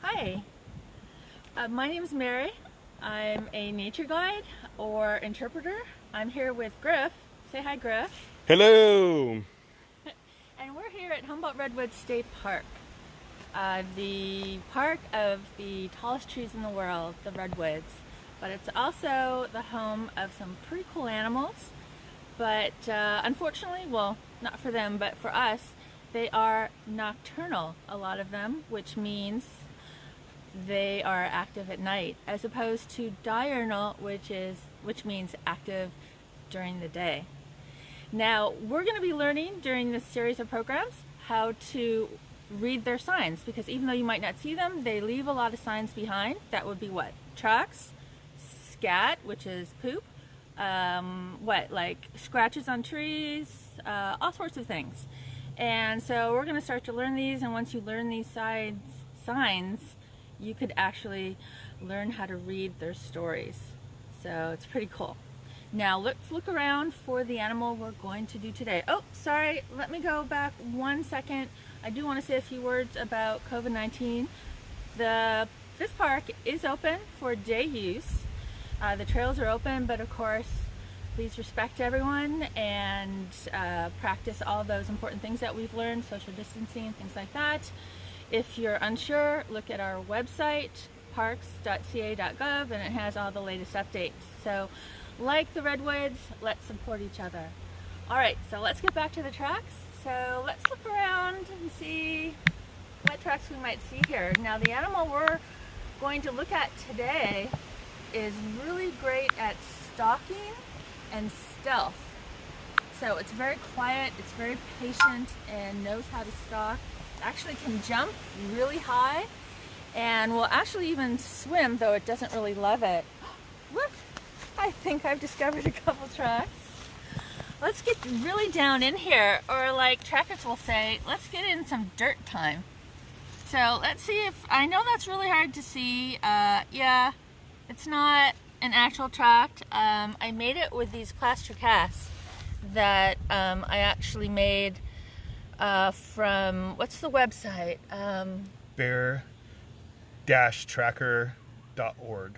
Hi, my name is Mary. I'm a nature guide or interpreter. I'm here with Griff. Say hi, Griff. Hello! And we're here at Humboldt Redwood State Park, the park of the tallest trees in the world, the Redwoods. But it's also the home of some pretty cool animals. But unfortunately, well, not for them, but for us, they are nocturnal, a lot of them, which means they are active at night, as opposed to diurnal, which means active during the day. Now, we're going to be learning during this series of programs how to read their signs, because even though you might not see them, they leave a lot of signs behind. That would be what? Tracks, scat, which is poop, like scratches on trees, all sorts of things. And so we're going to start to learn these, and once you learn these signs, you could actually learn how to read their stories. So it's pretty cool. Now let's look around for the animal we're going to do today. Oh, sorry, let me go back 1 second. I do want to say a few words about COVID-19. This park is open for day use. The trails are open, but of course, please respect everyone and practice all those important things that we've learned, social distancing, things like that. If you're unsure, look at our website, parks.ca.gov, and it has all the latest updates. So, like the Redwoods, let's support each other. All right, so let's get back to the tracks. So let's look around and see what tracks we might see here. Now, the animal we're going to look at today is really great at stalking and stealth. So it's very quiet, it's very patient, and knows how to stalk. Actually can jump really high and will actually even swim, though it doesn't really love it. Look, I think I've discovered a couple tracks. Let's get really down in here, or like trackers will say, let's get in some dirt time. So let's see if, I know that's really hard to see. Yeah, it's not an actual tract. I made it with these plaster casts that I actually made from, what's the website? Bear-tracker.org.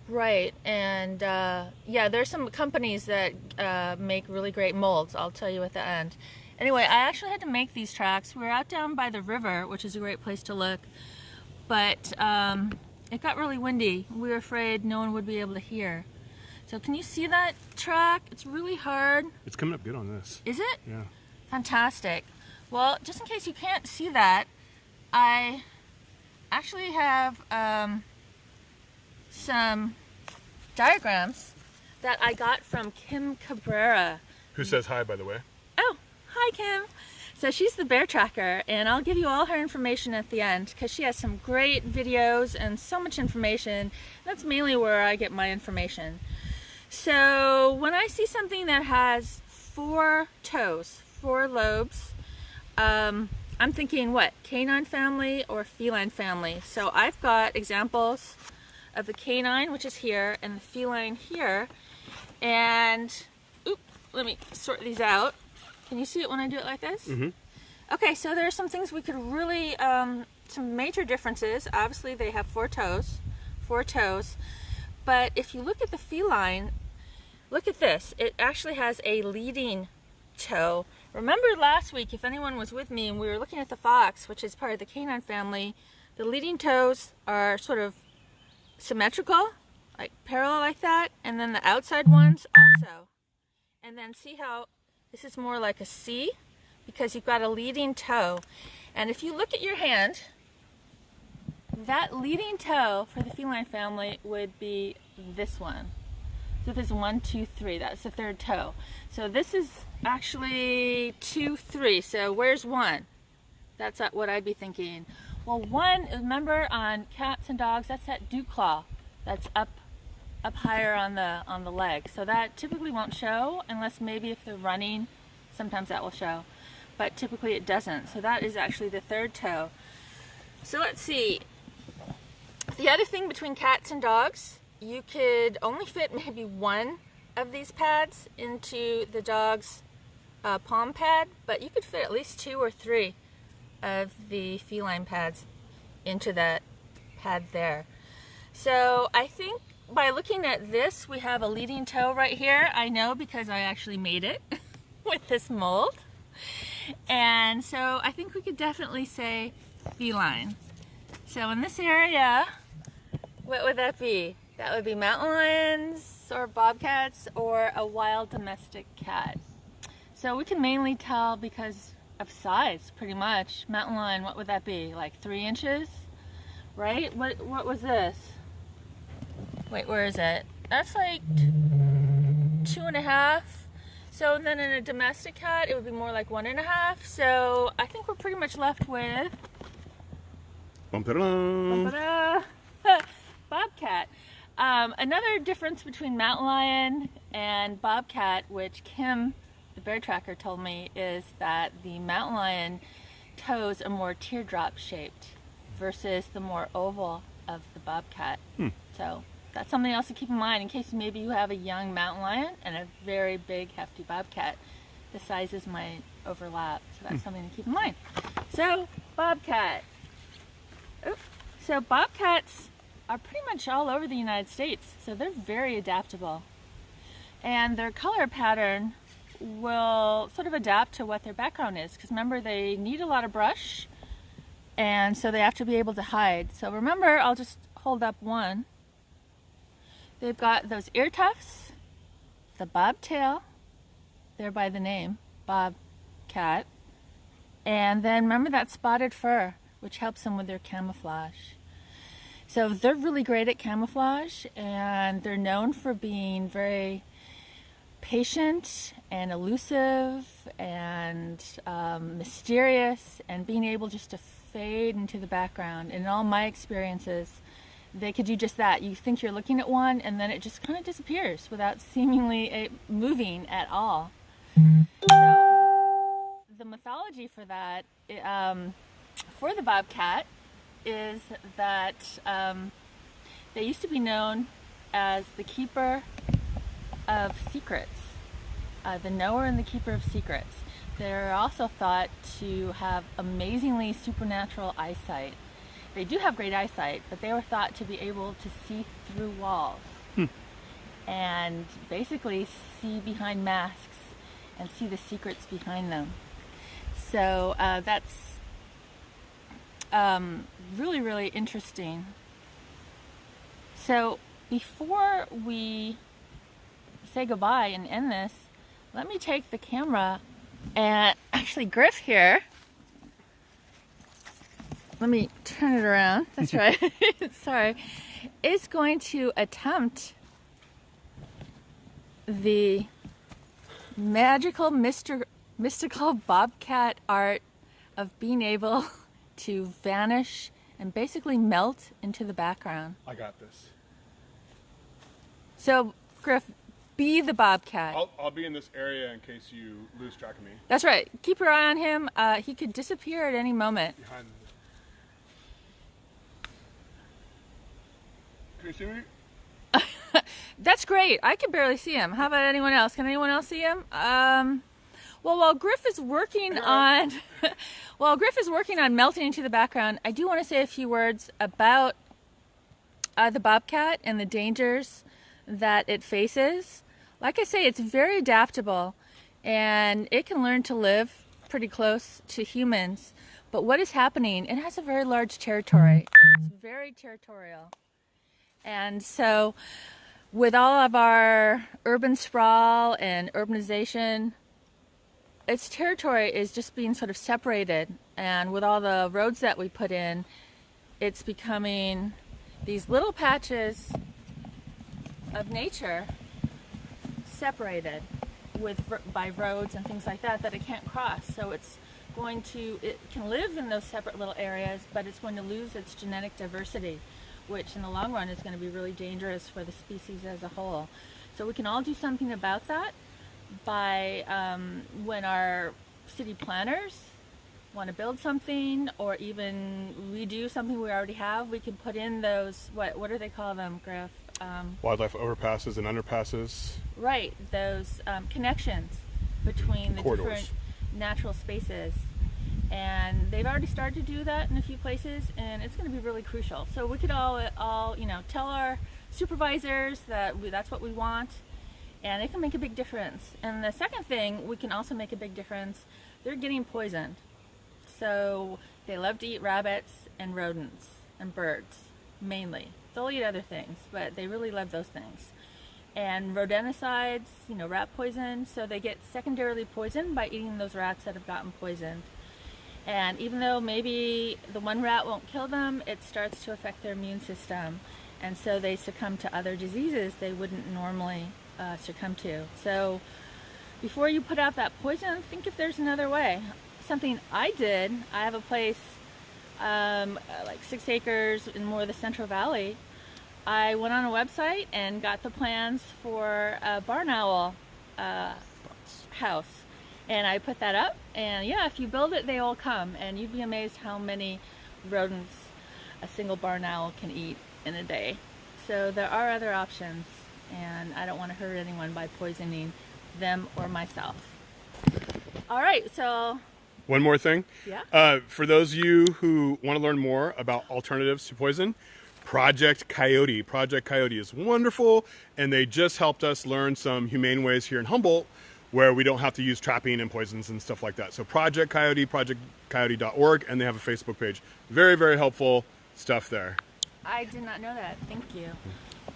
Right, and yeah, there's some companies that make really great molds. I'll tell you at the end. Anyway, I actually had to make these tracks. We were out down by the river, which is a great place to look, but it got really windy. We were afraid no one would be able to hear. So can you see that track? It's really hard. It's coming up good on this. Is it? Yeah. Fantastic. Well, just in case you can't see that, I actually have some diagrams that I got from Kim Cabrera. Who says hi, by the way? Oh, hi Kim. So she's the bear tracker, and I'll give you all her information at the end because she has some great videos and so much information. That's mainly where I get my information. So when I see something that has 4 toes, 4 lobes, I'm thinking what? Canine family or feline family. So I've got examples of the canine, which is here, and the feline here. And, let me sort these out. Can you see it when I do it like this? Mm-hmm. Okay, so there are some things we could really, some major differences. Obviously they have 4 toes. But if you look at the feline, look at this. It actually has a leading toe. Remember last week, if anyone was with me, and we were looking at the fox, which is part of the canine family, the leading toes are sort of symmetrical, like parallel like that, and then the outside ones also. And then see how this is more like a C, because you've got a leading toe. And if you look at your hand, that leading toe for the feline family would be this one. So this is 1, 2, 3. That's the 3rd toe. So this is actually 2, 3. So where's 1? That's what I'd be thinking. Well, 1, remember on cats and dogs, that's that dew claw. That's up higher on the leg. So that typically won't show unless maybe if they're running, sometimes that will show. But typically it doesn't. So that is actually the 3rd toe. So let's see. The other thing between cats and dogs, you could only fit maybe 1 of these pads into the dog's palm pad, but you could fit at least 2 or 3 of the feline pads into that pad there. So I think by looking at this, we have a leading toe right here. I know because I actually made it with this mold. And so I think we could definitely say feline. So in this area, what would that be? That would be mountain lions or bobcats or a wild domestic cat. So we can mainly tell because of size, pretty much. Mountain lion, what would that be? Like 3 inches, right? What was this? Wait, where is it? That's like 2.5. So then in a domestic cat, it would be more like 1.5. So I think we're pretty much left with bobcat. Another difference between mountain lion and bobcat, which Kim, the bear tracker, told me, is that the mountain lion toes are more teardrop shaped versus the more oval of the bobcat. So that's something else to keep in mind in case maybe you have a young mountain lion and a very big hefty bobcat. The sizes might overlap, so that's something to keep in mind. So bobcat. So bobcats are pretty much all over the United States, so they're very adaptable. And their color pattern will sort of adapt to what their background is, because remember, they need a lot of brush, and so they have to be able to hide. So remember, I'll just hold up one. They've got those ear tufts, the bobtail, thereby the name, bobcat, and then remember that spotted fur, which helps them with their camouflage. So they're really great at camouflage, and they're known for being very patient and elusive and mysterious and being able just to fade into the background. In all my experiences, they could do just that. You think you're looking at one and then it just kind of disappears without seemingly moving at all. So the mythology for that, for the bobcat, is that they used to be known as the keeper of secrets, the knower and the keeper of secrets. They're also thought to have amazingly supernatural eyesight. They do have great eyesight, but they were thought to be able to see through walls and basically see behind masks and see the secrets behind them. So that's really, really interesting. So before we say goodbye and end this, let me take the camera and actually Griff here. Let me turn it around. That's right. Sorry. Is going to attempt the magical, mystical bobcat art of being able to vanish and basically melt into the background. I got this. So, Griff, be the bobcat. I'll be in this area in case you lose track of me. That's right. Keep your eye on him. He could disappear at any moment. Behind me. Can you see me? That's great. I can barely see him. How about anyone else? Can anyone else see him? Well, while Griff is working on melting into the background, I do want to say a few words about the bobcat and the dangers that it faces. Like I say, it's very adaptable and it can learn to live pretty close to humans. But what is happening? It has a very large territory and it's very territorial. And so with all of our urban sprawl and urbanization, its territory is just being sort of separated. And with all the roads that we put in, it's becoming these little patches of nature separated by roads and things like that it can't cross. So it can live in those separate little areas, but it's going to lose its genetic diversity, which in the long run is going to be really dangerous for the species as a whole. So we can all do something about that by when our city planners want to build something or even redo something we already have, we can put in those, what do they call them, Griff? Wildlife overpasses and underpasses. Right, those connections between the corridors. different natural spaces. And they've already started to do that in a few places, and it's going to be really crucial. So we could all tell our supervisors that that's what we want, and it can make a big difference. And the second thing, we can also make a big difference. They're getting poisoned. So they love to eat rabbits and rodents and birds, mainly. They'll eat other things, but they really love those things. And rodenticides, rat poison, so they get secondarily poisoned by eating those rats that have gotten poisoned. And even though maybe the one rat won't kill them, it starts to affect their immune system. And so they succumb to other diseases they wouldn't normally succumb to. So before you put out that poison, think if there's another way. Something I did, I have a place like 6 acres in more of the Central Valley. I went on a website and got the plans for a barn owl house. And I put that up, and yeah, if you build it, they all come, and you'd be amazed how many rodents a single barn owl can eat in a day. So there are other options, and I don't want to hurt anyone by poisoning them or myself. All right, so... One more thing. Yeah? For those of you who want to learn more about alternatives to poison, Project Coyote. Project Coyote is wonderful, and they just helped us learn some humane ways here in Humboldt where we don't have to use trapping and poisons and stuff like that. So Project Coyote, projectcoyote.org, and they have a Facebook page. Very, very helpful stuff there. I did not know that. Thank you.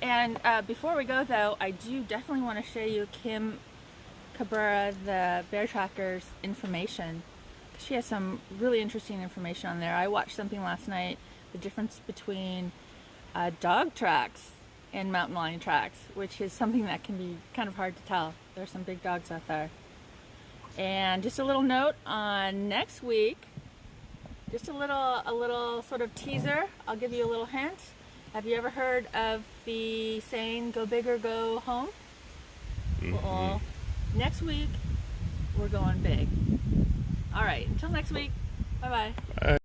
And before we go, though, I do definitely want to show you Kim Cabrera, the bear tracker's information. She has some really interesting information on there. I watched something last night, the difference between dog tracks and mountain lion tracks, which is something that can be kind of hard to tell. There's some big dogs out there. And just a little note on next week, just a little sort of teaser. I'll give you a little hint. Have you ever heard of the saying, go big or go home? Mm-hmm. Well, next week, we're going big. All right, until next week, bye-bye. Bye.